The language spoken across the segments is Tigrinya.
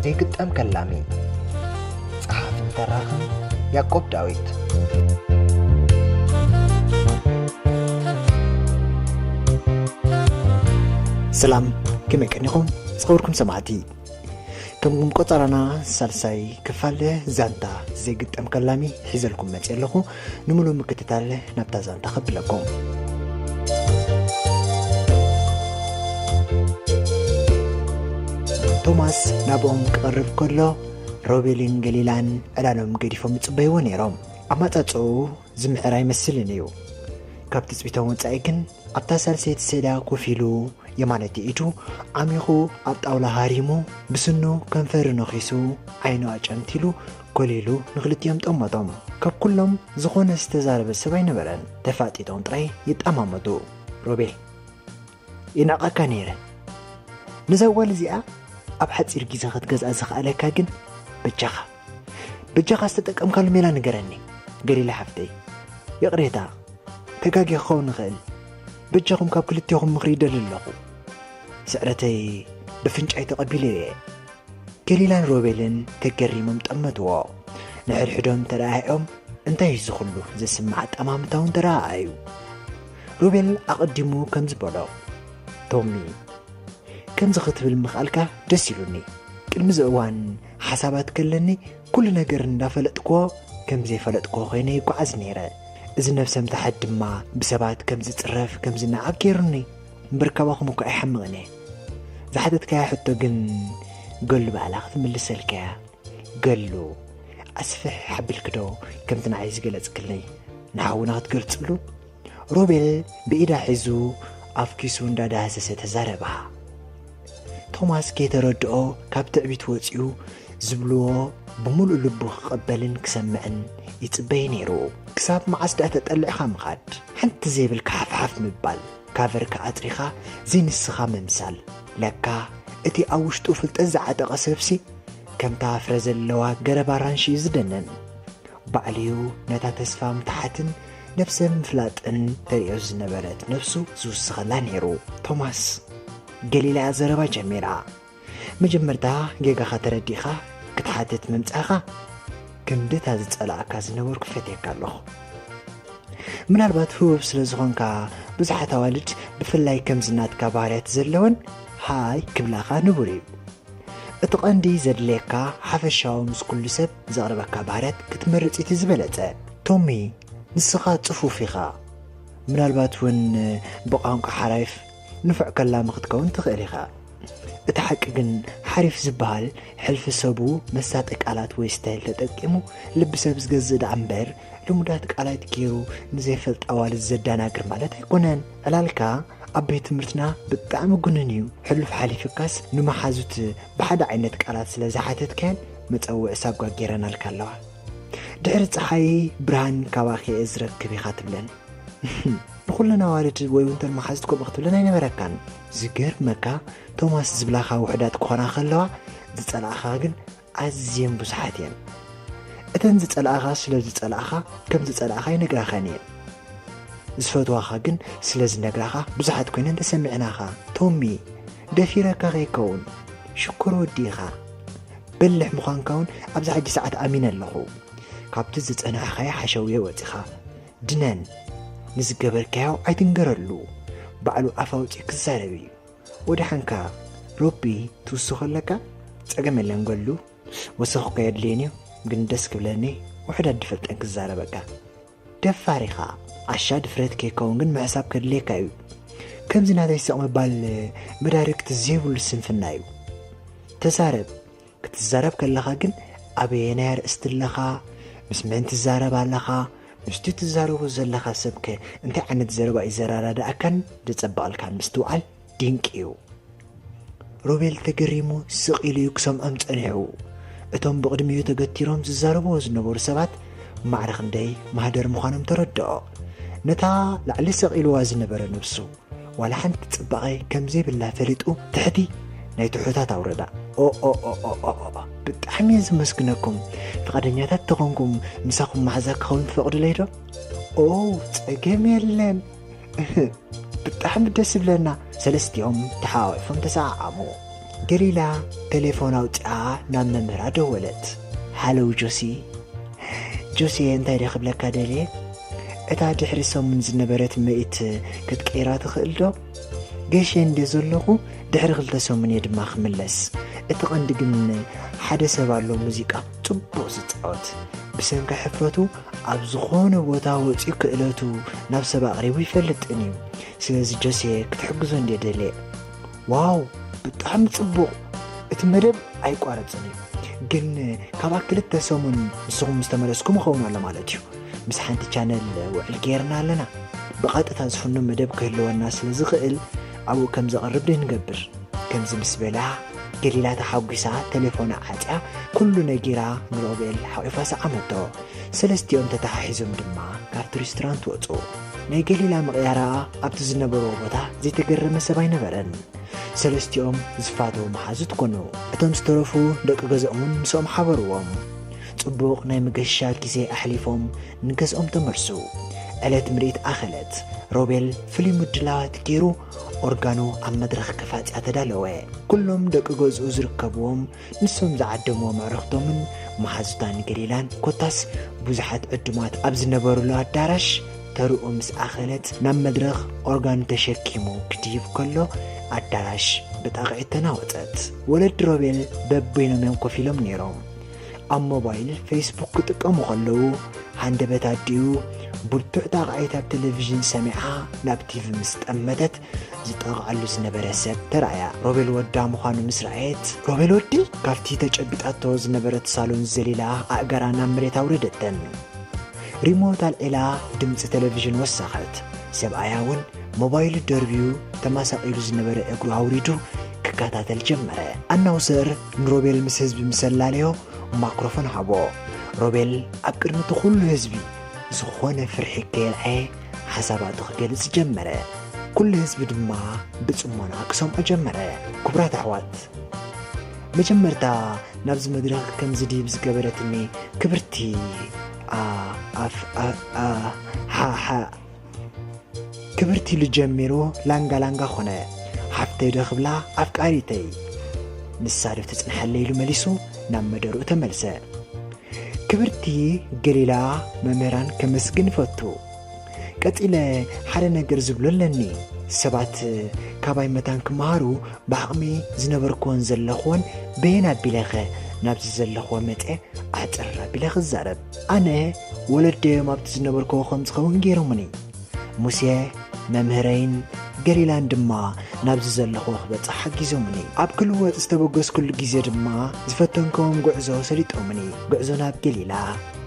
ዘይግጠም ከላሚ ጸሓፍን ተራኽን ያዕቆብ ዳዊት ሰላም كما كنكم صوركم سمعتي كم قطرنا سالساي كفاله زانتا زي قدام كلامي حيزلكم ما تيلخو نملو مكتتال نبتا زانتا خبلكم توماس نابهم قرب كله روبيلين قليلان علانهم قريفهم يتصبيو نيرهم اما تاتو زمحرا يمثلنيو كابتس بيتاون تايكن ابتا سالسيت سيدا كوفيلو يمانتي إيجو عميخو أبطاولا هاريمو بسنو كنفر نخيسو عينو أجانتيلو كوليلو نغلط يمت أمتهم كاب كلهم زخون استزارب السبعين بران تفاتي تونتري يتأمامدو روبيل يناقا كانير نزوال زيقا أبحث إرقيزا خدقز أزخ عليكا جن بجاخا استتك أمكالو ميلا نقراني قري لحفتي يقريتا تقاقي خون غيل بجاكم كاب كلتيهم مغريدة للغو سألتي بفنجعي تقبلي كليلان روبيلن كقري ممتأمدوا نعر حدهم تراهيهم انتهي زخلو زي سمعت أمامتهم تراهيو روبيل أقدمو كم زبالو تومي كم زخت بالمخالكة جسيلوني كل مزعوان حسابات كلني كل نقر اندافلتكو كم زي فلتكو خيني كوعز نيرا إذا نفسهم تحد ما بسبات كم زي تصرف كم زي نعب كيرني بركباكم وكا يحمغني زحدت كا حتى قل بعلاقة من لسالكا قلو أسفح حب الكدو كم تنعيز قلت كلي نعاونا تقرتلو روبيل بإيدا حزو أفكيسو ندادا هساسة تزاربها توماس كي تردقو كاب تعبيت وطيو زبلوو بملو لبو قبلن كسمعن يتبين نيرو كساب معاس دا تتقلعخا مخاد حنت زي بالكحفحف مبال كافركا أطريخا زي نسخا ممثال لكا اتي أوشتو فلتزع تقصفسي كم تافرز اللوا قربارانشي زدنن بعليو نتا تسفا متحتن نفس مفلاتن تريوز نبرت نفسو زو سخلا نيرو توماس قليلا زربا جميرا مجمرتا جيغا خاترديخا كتحاتت ممتاخا كم ديت هذا تسألعك زنور كفتيك اللخ من البات هو بسلزغنكا بزحة والد بفلاي كم زنات كباريات زلون هاي كبلاخا نبوري اتقاندي زدليكا حفشاو مسكل سب زغربا كباريات كتمرت اتزبلتا تومي نسخا تصفوفيخا من البات ون بقانك حرايف نفع كلام خدكون تغيريخا اتحققن حريف زبال حلف سبو مساتك آلات ويستايل تتقيمو لبسب زغزد عنبر لمداتك آلات كيرو نزيفلت أوال الزدانا قرمالات يكونن ألالكا أبيت مرتنا بطعم قننيو حلف حاليفكاس نما حازوت بحد عينتك آلات سلازحاتت كان متقوع سابقا جيرانا الكالوا دعرت حي برهان كواخي ازرق كبيخات بلن نقولنا والد ويونتر ما حازتكم اختبلنا ينبركان زقر مكا توماس زبلاخا وحدات كونا خلوا زتسألعخا جن عزيم بسحاتين اتن زتسألعخا سلا زتسألعخا كم زتسألعخا ينقراخانين زفتواخا جن سلا زنقراخا بسحات كوينان تسمعناخا تومي دفيركا غيكون شكرو ديخا بلح مخان كون أبزع دي ساعات أمين اللغو كابت زتسألعخا حشوية واتخا دنان نزقبر كاو عيتنقرلو بعلو أفاوتي كزاربي ودحنكا روبي توسخ لك تقام اللي نقولو وسخك يدلينيو قندس كبلاني وحدا دفلت انك الزاربكا دفاريخا عشا دفرت كيكون قن محساب كدليكايو كم زين هذا يساقم بال مدارك تزيبو للسنفنايو تزارب كتزارب كاللخا قن أبي نار استلخا مسمين تزارب اللخا مشتي تزاربو زلخا سبكي انت عند زربا إزرارا دا أكن دتصبق كان مستوعل دينكيو روبيل تقريمو سقيليو كسام أمت أنعو اتهم بقدميو تقتيرهم ززاربو زنبور سبات معرخ ندي مهدر مخانم تردعو نتا لعلي سقيلو وازنبر نفسو ولا حنت تطبقي كم زي بالله فريتو تحدي نايتو حوتات أوردا أو بتحمي زمسكنكم فقدنياتات تغنكم مساكم محزاك خون فقد ليدو تقيم يلن بتحمي دس بلنا ሰለስቲኦም ተሓዋዊፎም ተሰዓዓሙ ገሊላ ቴሌፎን ኣውፅኣ ናብ መምህራ ደወለት ሃለው ጆሲ እንታይ ክብለካ ደልየ እታ ድሕሪ ሰሙን ዝነበረት መኢት ክትቀይራ ትኽእል ዶ ገሸ እንደ ዘለኹ ድሕሪ 2 ሰሙን እየ ድማ ክምለስ እቲ ቀንዲ ግን ሓደ ሰብ ኣሎ ሙዚቃ ጽቡቕ ዝፃወት ብሰንኪ ሕፍረቱ ኣብ ዝኾነ ቦታ ወፂኡ ክእለቱ ናብ ሰብ ኣቕሪቡ ይፈልጥን እዩ ስለዚ ጆሴ ክትሕግዞ እንደደልየ ዋው ብጣዕሚ ጽቡቕ እቲ መደብ ኣይቋረፅን እዩ ግን ካብ 2 ሰሙን ንስኹም ዝተመለስኩም ኸውን ኣሎ ማለት እዩ ምስ ሓንቲ ቻነል ውዕል ጌርና ኣለና ብቐጥታ ዝፍኖ መደብ ክህልወና ስለ ዝኽእል ኣብኡ ከም ዘቕርብ ንገብር ከምዚ ምስ በላ ገሊላ ተሓጒሳ ቴሌፎን ዓፅያ ኩሉ ነጊራ ንሮቤል ሓቂፋ ሰዓመቶ ሰለስቲኦም ተተሓሒዞም ድማ ካብቲ ሬስቶራንት ወፁ ናይ ገሊላ ምቕያራ ኣብቲ ዝነበሮ ቦታ ዘይተገረመ ሰብ ኣይነበረን ሰለስቲኦም ዝፋተው መሓዙት ኮኑ እቶም ዝተረፉ ደቂ ገዝኦምን ምስኦም ሓበርዎም ጽቡቕ ናይ መገሻ ግዜ ኣሕሊፎም ንገዝኦም ተመርሱ ዕለት ምርኢት ኣኸለት ሮቤል ፍሉይ ምድላዋት ገይሩ ኦርጋኑ ኣብ መድረኽ ከፋፅያ ተዳለወ ኩሎም ደቂ ገዝኡ ዝርከብዎም ንሶም ዝዓደምዎም ኣዕርኽቶምን መሓዙታን ገሊላን ኮታስ ብዙሓት ዕዱማት ኣብ ዝነበሩሉ ኣዳራሽ ተርኡ ምስ ኣኸለት ናብ መድረኽ ኦርጋኑ ተሸኪሙ ክድይብ ከሎ ኣዳራሽ ብጣቕዒት ተናወፀት ወለዲ ሮቤል በበይኖም እዮም ኮፍ ኢሎም ነይሮም ኣብ ሞባይል ፌስቡክ ክጥቀሙ ከለዉ ሃንደበት ኣዲኡ ብርቱዕ ጣቕዒት ኣብ ቴሌቪዥን ሰሚዓ ናብ ቲቪ ምስ ጠመተት ዝጠቕዓሉ ዝነበረ ሰብ ተረኣያ ሮቤል ወዳ ምዃኑ ምስ ረኣየት ሮቤል ወዲ ካብቲ ተጨቢጣቶ ዝነበረት ሳሎን ዘሊላ ኣእጋራ ናብ መሬት ኣውረደተን ሪሞት ኣልዒላ ድምፂ ቴሌቪዥን ወሳኸት ሰብኣያ እውን ሞባይሉ ደርቢዩ ተማሳቒሉ ዝነበረ እግሩ ኣውሪዱ ክከታተል ጀመረ ኣናውሰር ንሮቤል ምስ ህዝቢ ምሰላለዮ ማይክሮፎን ሃቦ ሮቤል ኣብ ቅድሚ ኩሉ ህዝቢ ዝኾነ ፍርሒ ከየልዐ ሓሳባቱ ክገልጽ ጀመረ ኩሉ ህዝቢ ድማ ብጽሞና ክሰምዖ ጀመረ ክቡራት ኣሕዋት መጀመርታ ናብዚ መድረኽ ከም ዝድይብ ዝገበረትኒ ክብርቲ ክብርቲ ልጀሚሩ ላንጋ ኾነ ሓፍተይ ዶ ክብላ ኣፍቃሪተይ ንሳዶ ተጽንሐለ ኢሉ መሊሱ ናብ መደርኡ ተመልሰ ክብርቲ ገሊላ መምህራን ከመስግን ፈቱ ቀፂለ ሓደ ነገር ዝብሎ ኣለኒ ሰባት ካባይ መታን ክመሃሩ ብዓቕሚ ዝነበርክዎን ዘለኽዎን በየን ኣቢለኸ ናብዚ ዘለኽዎ መጠ ኣጭር ኣቢለ ክዛረብ ኣነ ወለደዮም ኣብቲ ዝነበርክዎ ከም ዝኸውን ገይሮሙኒ ሙሴ መምህረይን ገሊላን ድማ ናብዚ ዘለኽዎ ክበፅሕ ሓጊዞሙኒ ኣብ ክልወጥ ዝተበገስኩሉ ግዜ ድማ ዝፈተንከዎም ጉዕዞ ሰሊጦሙኒ ጉዕዞ ናብ ገሊላ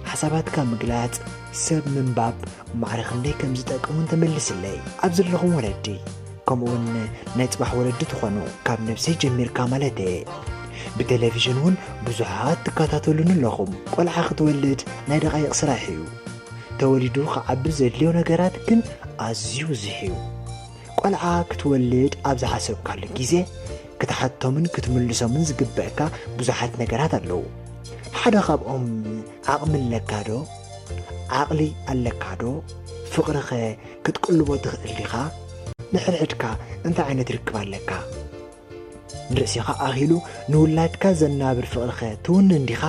ሓሳባትካ ምግላጽ ሰብ ምንባብ ማዕረ ክንደይ ከም ዝጠቅሙን ተመልስለይ ኣብ ዘለኹም ወለዲ ከምኡውን ናይ ጽባሕ ወለዲ ትኾኑ ካብ ነብሰይ ጀሚርካ ማለት ብቴሌቪዥን እውን ብዙሓት ትከታተሉን ኣለኹም ቆልዓ ክትወልድ ናይ ደቓይቕ ስራሕ እዩ ተወሊዱ ከዓቢ ዘድልዮ ነገራት ግን ኣዝዩ ዝሕዩ ቆልዓ ክትወልድ ኣብ ዝሓሰብካሉ ግዜ ክትሓቶምን ክትምልሶምን ዝግበአካ ብዙሓት ነገራት ኣለዉ ሓደ ካብኦም ዓቕሚ ኣለካዶ ዓቕሊ ኣለካዶ ፍቕርኸ ክትቅልቦ ትኽእል ዲኻ ንሕድሕድካ እንታይ ዓይነት ርክብ ኣለካ ንርእሲኻ ኣኺሉ ንውላድካ ዘናብር ፍቕርኸ ትውንን ዲኻ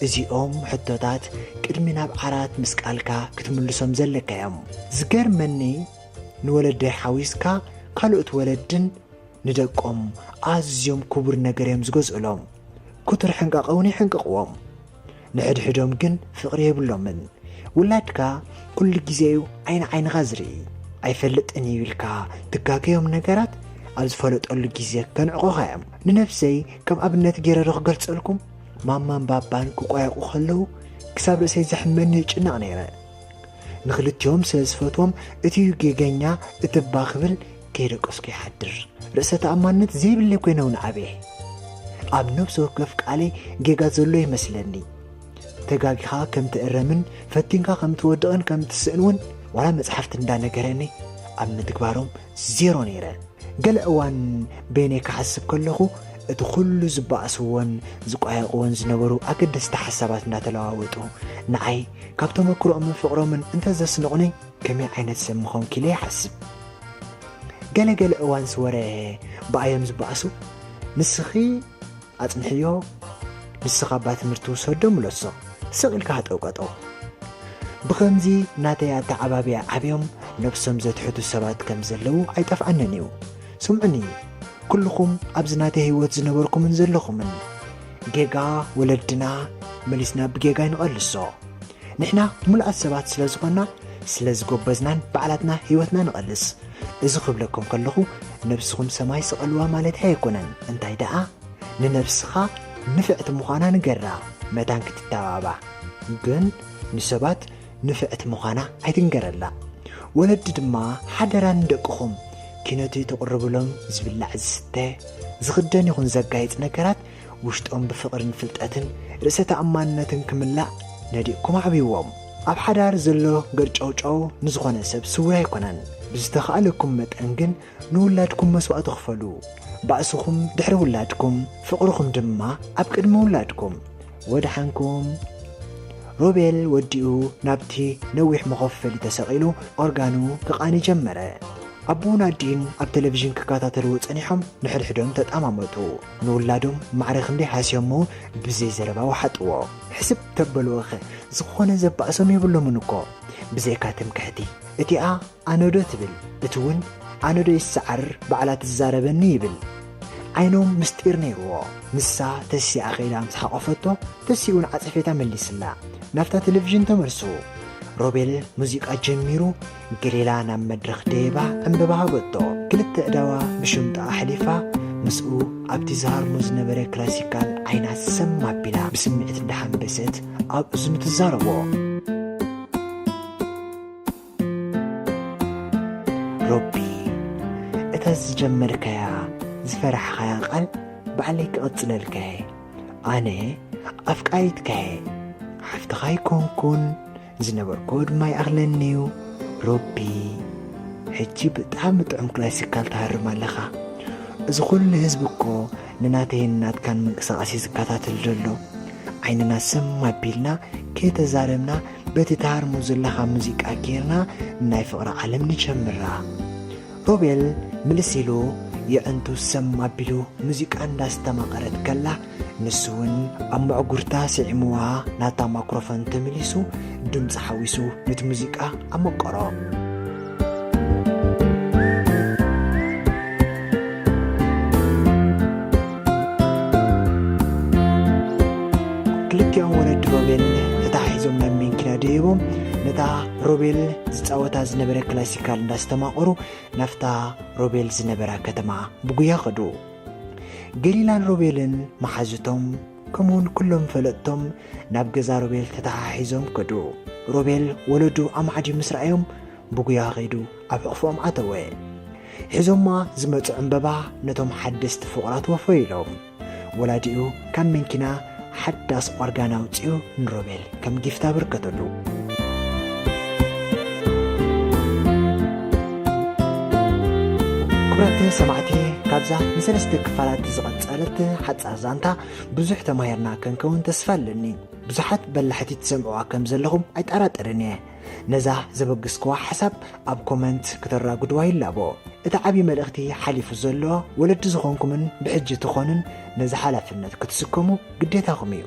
እዚኦም ሕቶታት ቅድሚ ናብ ዓራት ምስቃልካ ክትምልሶም ዘለካ እዮም ዝገርመኒ ንወለደይ ሓዊስካ ካልኦት ወለድን ንደቆም ኣዝዮም ክቡር ነገር እዮም ዝገዝኡሎም ኩቱር ሕንቃቐውን ይሕንቅቕዎም ንሕድሕዶም ግን ፍቕሪ የብሎምን ውላድካ ኩሉ ግዜዩ ዓይንኻ ዝርኢ ኣይፈልጥን ይብልካ ትጋገዮም ነገራት ኣብ ዝፈለጠሉ ግዜ ከንዕቑኻ እዮም ንነፍሰይ ከም ኣብነት ገይረ ክገልጸልኩም ማማን ባባን ክቆያቑ ከለዉ ክሳብ ርእሰይ ዘሕመኒ ጭናቕ ነይረ ንኽልቲዮም ስለ ዝፈትዎም እቲ ጌገኛ እትባ ክብል ከይደቀስኩ ይሓድር ርእሰ ተኣማንነት ዘይብለይ ኮይነው ንዓበየ ኣብ ነብሲ ወከፍ ቃለይ ጌጋ ዘሎ ይመስለኒ ተጋጊኻ ከም ትእረምን ፈቲንካ ከም ትወድቕን ከም ትስእን እውን ዋላ መጽሓፍቲ እንዳነገረኒ ኣብ ምትግባሮም ዜሮ ነይረ ገለ እዋን በይነይ ክሓስብ ከለኹ እቲ ኩሉ ዝበኣስዎን ዝቋየቕዎን ዝነበሩ ኣገደስቲ ሓሳባት እንዳተለዋወጡ ንዓይ ካብ ተመክሮኦምን ፍቕሮምን እንተዘስንቑኒ ከመይ ዓይነት ሰብ ምኾንኩ ኢለ ይሓስብ ገለገለ እዋን ስወረ ብኣዮም ዝበኣሱ ንስኺ ኣጽንሕዮ ንስኻ ባ ትምህርቲ ውሰዶ ምለሶ ስቕኢልካ ጠውቀጦ ብኸምዚ ናተይ ኣተዓባብያ ዓብዮም ነብሶም ዘትሕቱ ሰባት ከም ዘለዉ ኣይጠፍኣነን እዩ ስምዑኒ ኩልኹም ኣብዚ ናተይ ህይወት ዝነበርኩምን ዘለኹምን ጌጋ ወለድና መሊስና ብጌጋ ይንቐልሶ ንሕና ሙሉኣት ሰባት ስለ ዝኾንና ስለ ዝጐበዝናን በዓላትና ህይወትና ንቐልስ እዚ ኽብለኩም ከለኹ ነብስኹም ሰማይ ስቐልዋ ማለት ኣይኮነን እንታይ ደኣ ንነብስኻ ንፍዕቲ ምዃና ንገራ መታን ክትተባባ ግን ንሰባት ንፍዕቲ ምዃና ኣይትንገረላ ወለዲ ድማ ሓደራን ንደቅኹም ኪነቱ ተቕርብሎም ዝብላዕ ዝስተ ዝኽደን ይኹን ዘጋይፅ ነገራት ውሽጦም ብፍቕርን ፍልጠትን ርእሰ ተኣማንነትን ክምላእ ነዲእኩም ዓብይዎም ኣብ ሓዳር ዘሎ ገርጨውጨው ንዝኾነ ሰብ ስውር ኣይኮነን ብዝተኸኣለኩም መጠን ግን ንውላድኩም መስዋዕቲ ክፈሉ ባእስኹም ድሕሪ ውላድኩም ፍቕርኹም ድማ ኣብ ቅድሚ ውላድኩም ወድሓንኩም ሮቤል ወዲኡ ናብቲ ነዊሕ መኸፈሊ ተሰቒሉ ኦርጋኑ ክቓኒ ጀመረ ኣቦን ኣዲን ኣብ ቴሌቪዥን ክከታተልዎ ጸኒሖም ንሕድሕዶም ተጣማመጡ ንውላዶም ማዕረ ክንደይ ሓስዮሞ ብዘይ ዘረባ ወሓጥዎ ሕስብ ተበልወኸ ዝኾነ ዘባእሶም ይብሎምን እኮ ብዘይካ ትምክሕቲ እቲኣ ኣነዶ ትብል እቲ እውን ኣነዶ ይሰዓር በዓላት ዝዛረበኒ ይብል ዓይኖም ምስጢር ነይርዎ ንሳ ተሲኣ ኸይዳ ምስ ሓቐፈቶ ተሲኡን ዓጽፌታ መሊስላ ናፍታ ቴሌቪዥን ተመልሱ ሮቤል ሙዚቃ ጀሚሩ ገሊላ ናብ መድረኽ ደይባ ዕምበባ ሃበቶ ክልተ ዕዳዋ ብሽምጣ ኣሕሊፋ ምስኡ ኣብቲ ዝሃርሞ ዝነበረ ክላሲካል ዓይና ሰም ኣቢላ ብስምዒት እንዳሓንበሰት ኣብ እዝኑ ትዛረቦ ሮቢ እታ ዝጀመርካያ ዝፈራሕኻያ ቓል ባዕለይ ክቕጽለልከየ ኣነ ኣፍቃሪትከየ ሓፍትኻ ይኮንኩን ዝነበርኮ ድማ ይኣኽለኒዩ ሮቢ ሕጂ ብጣዕሚ ጥዑም ክላሲካል ተሃርም ኣለኻ እዚ ኩሉ ህዝቢ እኮ ንናተይን ናትካን ምንቅስቓስ ዝከታተል ዘሎ ዓይንና ሰም ኣቢልና ከይተዛረብና በቲ ተሃርሙ ዘለኻ ሙዚቃ ጌርና ናይ ፍቕሪ ዓለም ንጀምራ ሮቤል ምልስ ኢሉ የዕንቱ ሰም ኣቢሉ ሙዚቃ እንዳስተማቐረት ከላ ንሱ እውን ኣብ መዕጉርታ ስዒምዋ ናታ ማይክሮፎን ተመሊሱ ድምፂ ሓዊሱ ነቲ ሙዚቃ ኣመቀሮ ክልቲኦም ወለዲ ሮቤል ተታሒዞም ናብ መንኪና ደይቦም ነታ ሮቤል ዝፃወታ ዝነበረ ክላሲካል እንዳስተማቐሩ ናፍታ ሮቤል ዝነበራ ከተማ ብጉያ ኸዱ ገሊላን ሮቤልን መሓዝቶም ከምውን ኩሎም ፈለጥቶም ናብ ገዛ ሮቤል ተታሓሒዞም ከዱ ሮቤል ወለዱ ኣማዕዲ ምስ ረኣዮም ብጉያ ኸይዱ ኣብ ሕቕፎም ኣተወ ሒዞማ ዝመፁ ዕምበባ ነቶም ሓደስቲ ፍቑራት ወፈ ኢሎም ወላዲኡ ካብ መንኪና ሓዳስ ኦርጋን ኣውፅኡ ንሮቤል ከም ጊፍታ ብርከተሉ ክብራት ሰማዕቲ ካብዛ ንሰለስተ ክፋላት ዝቐጸለት ሓጻር ዛንታ ብዙሕ ተማሂርና ክንከውን ተስፋ ኣለኒ ብዙሓት በላሕቲ ትሰምዑዋ ከም ዘለኹም ኣይጠራጠርን እየ ነዛ ዘበግስክዋ ሓሳብ ኣብ ኮመንት ከተራግድዋ ይላቦ እቲ ዓብዪ መልእኽቲ ሓሊፉ ዘሎ ወለዲ ዝኾንኩምን ብሕጂ ትኾንን ነዚ ሓላፍነት ክትስከሙ ግዴታኹም እዩ